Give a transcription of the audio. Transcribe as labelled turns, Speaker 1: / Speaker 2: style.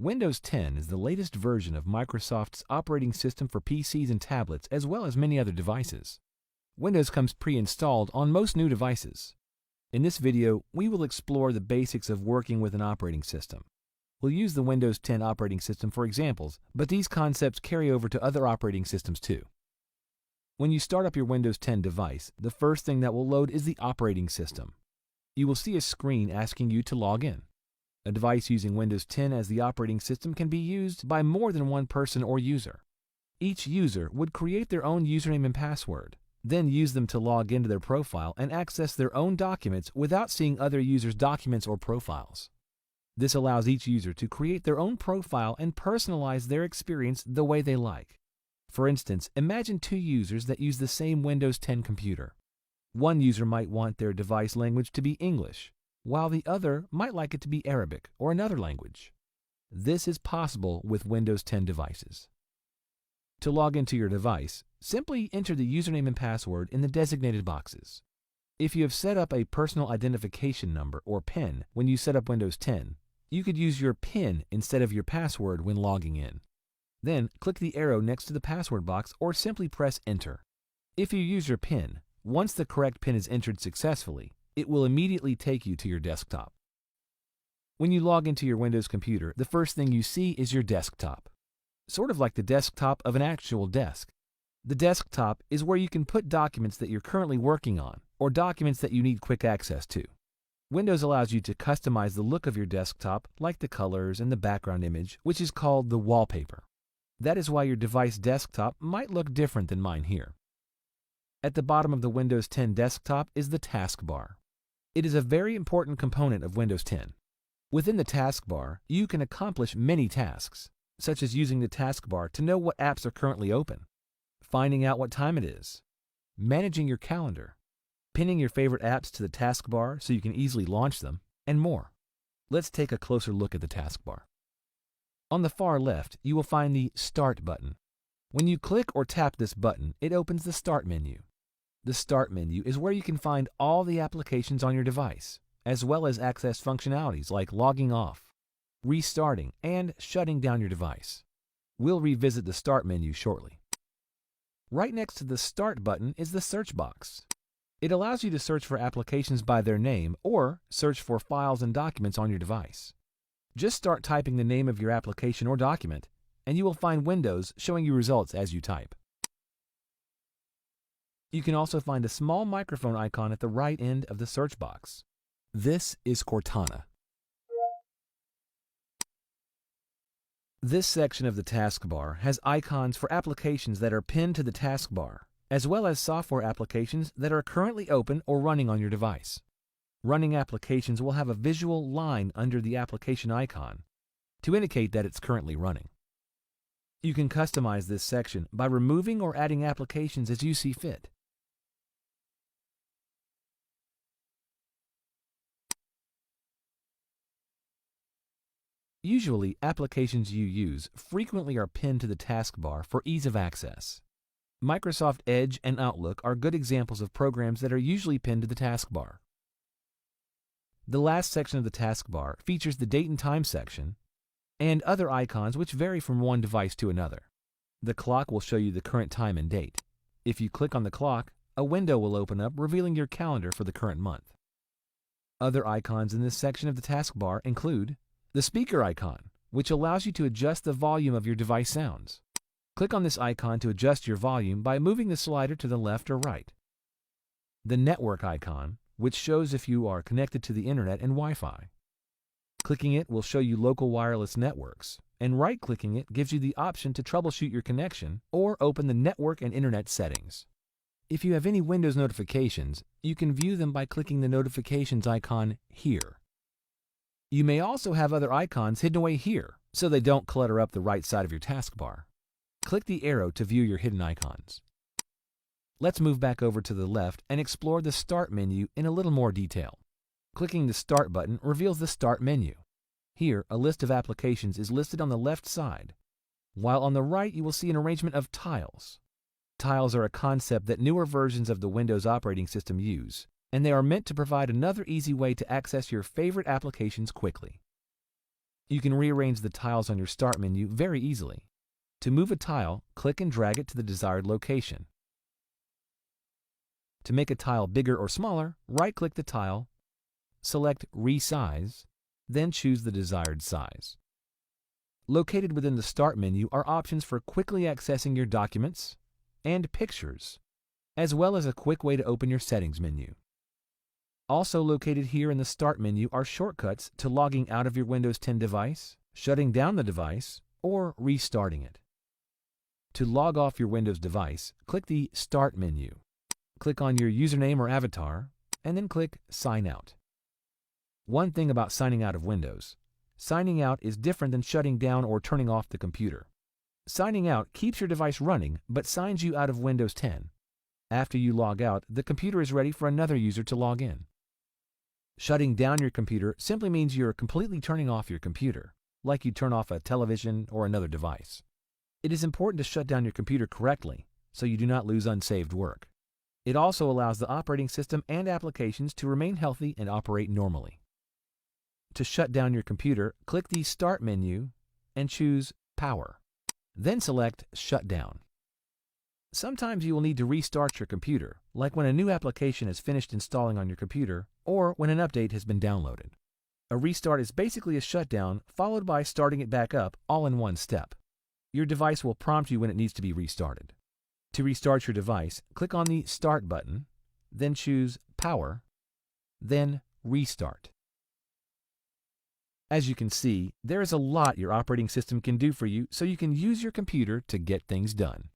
Speaker 1: Windows 10 is the latest version of Microsoft's operating system for PCs and tablets, as well as many other devices. Windows comes pre-installed on most new devices. In this video, we will explore the basics of working with an operating system. We'll use the Windows 10 operating system for examples, but these concepts carry over to other operating systems too. When you start up your Windows 10 device, the first thing that will load is the operating system. You will see a screen asking you to log in. A device using Windows 10 as the operating system can be used by more than one person or user. Each user would create their own username and password, then use them to log into their profile and access their own documents without seeing other users' documents or profiles. This allows each user to create their own profile and personalize their experience the way they like. For instance, imagine two users that use the same Windows 10 computer. One user might want their device language to be English, while the other might like it to be Arabic or another language. This is possible with Windows 10 devices. To log into your device, simply enter the username and password in the designated boxes. If you have set up a personal identification number or PIN when you set up Windows 10, you could use your PIN instead of your password when logging in. Then click the arrow next to the password box or simply press Enter. If you use your PIN, once the correct PIN is entered successfully, it will immediately take you to your desktop. When you log into your Windows computer, the first thing you see is your desktop, sort of like the desktop of an actual desk. The desktop is where you can put documents that you're currently working on or documents that you need quick access to. Windows allows you to customize the look of your desktop, like the colors and the background image, which is called the wallpaper. That is why your device desktop might look different than mine here. At the bottom of the Windows 10 desktop is the Taskbar. It is a very important component of Windows 10. Within the Taskbar, you can accomplish many tasks, such as using the Taskbar to know what apps are currently open, finding out what time it is, managing your calendar, pinning your favorite apps to the Taskbar so you can easily launch them, and more. Let's take a closer look at the Taskbar. On the far left, you will find the Start button. When you click or tap this button, it opens the Start menu. The Start menu is where you can find all the applications on your device, as well as access functionalities like logging off, restarting, and shutting down your device. We'll revisit the Start menu shortly. Right next to the Start button is the Search box. It allows you to search for applications by their name or search for files and documents on your device. Just start typing the name of your application or document, and you will find windows showing you results as you type. You can also find a small microphone icon at the right end of the search box. This is Cortana. This section of the taskbar has icons for applications that are pinned to the taskbar, as well as software applications that are currently open or running on your device. Running applications will have a visual line under the application icon to indicate that it's currently running. You can customize this section by removing or adding applications as you see fit. Usually, applications you use frequently are pinned to the taskbar for ease of access. Microsoft Edge and Outlook are good examples of programs that are usually pinned to the taskbar. The last section of the taskbar features the Date and Time section and other icons which vary from one device to another. The clock will show you the current time and date. If you click on the clock, a window will open up revealing your calendar for the current month. Other icons in this section of the taskbar include the speaker icon, which allows you to adjust the volume of your device sounds. Click on this icon to adjust your volume by moving the slider to the left or right. The network icon, which shows if you are connected to the internet and Wi-Fi. Clicking it will show you local wireless networks, and right-clicking it gives you the option to troubleshoot your connection or open the network and internet settings. If you have any Windows notifications, you can view them by clicking the notifications icon here. You may also have other icons hidden away here, so they don't clutter up the right side of your taskbar. Click the arrow to view your hidden icons. Let's move back over to the left and explore the Start menu in a little more detail. Clicking the Start button reveals the Start menu. Here, a list of applications is listed on the left side, while on the right you will see an arrangement of tiles. Tiles are a concept that newer versions of the Windows operating system use, and they are meant to provide another easy way to access your favorite applications quickly. You can rearrange the tiles on your Start menu very easily. To move a tile, click and drag it to the desired location. To make a tile bigger or smaller, right-click the tile, select Resize, then choose the desired size. Located within the Start menu are options for quickly accessing your documents and pictures, as well as a quick way to open your Settings menu. Also located here in the Start menu are shortcuts to logging out of your Windows 10 device, shutting down the device, or restarting it. To log off your Windows device, click the Start menu. Click on your username or avatar, and then click Sign Out. One thing about signing out of Windows: signing out is different than shutting down or turning off the computer. Signing out keeps your device running, but signs you out of Windows 10. After you log out, the computer is ready for another user to log in. Shutting down your computer simply means you're completely turning off your computer, like you turn off a television or another device. It is important to shut down your computer correctly, so you do not lose unsaved work. It also allows the operating system and applications to remain healthy and operate normally. To shut down your computer, click the Start menu and choose Power. Then select Shutdown. Sometimes you will need to restart your computer, like when a new application is finished installing on your computer or when an update has been downloaded. A restart is basically a shutdown followed by starting it back up all in one step. Your device will prompt you when it needs to be restarted. To restart your device, click on the Start button, then choose Power, then Restart. As you can see, there is a lot your operating system can do for you, so you can use your computer to get things done.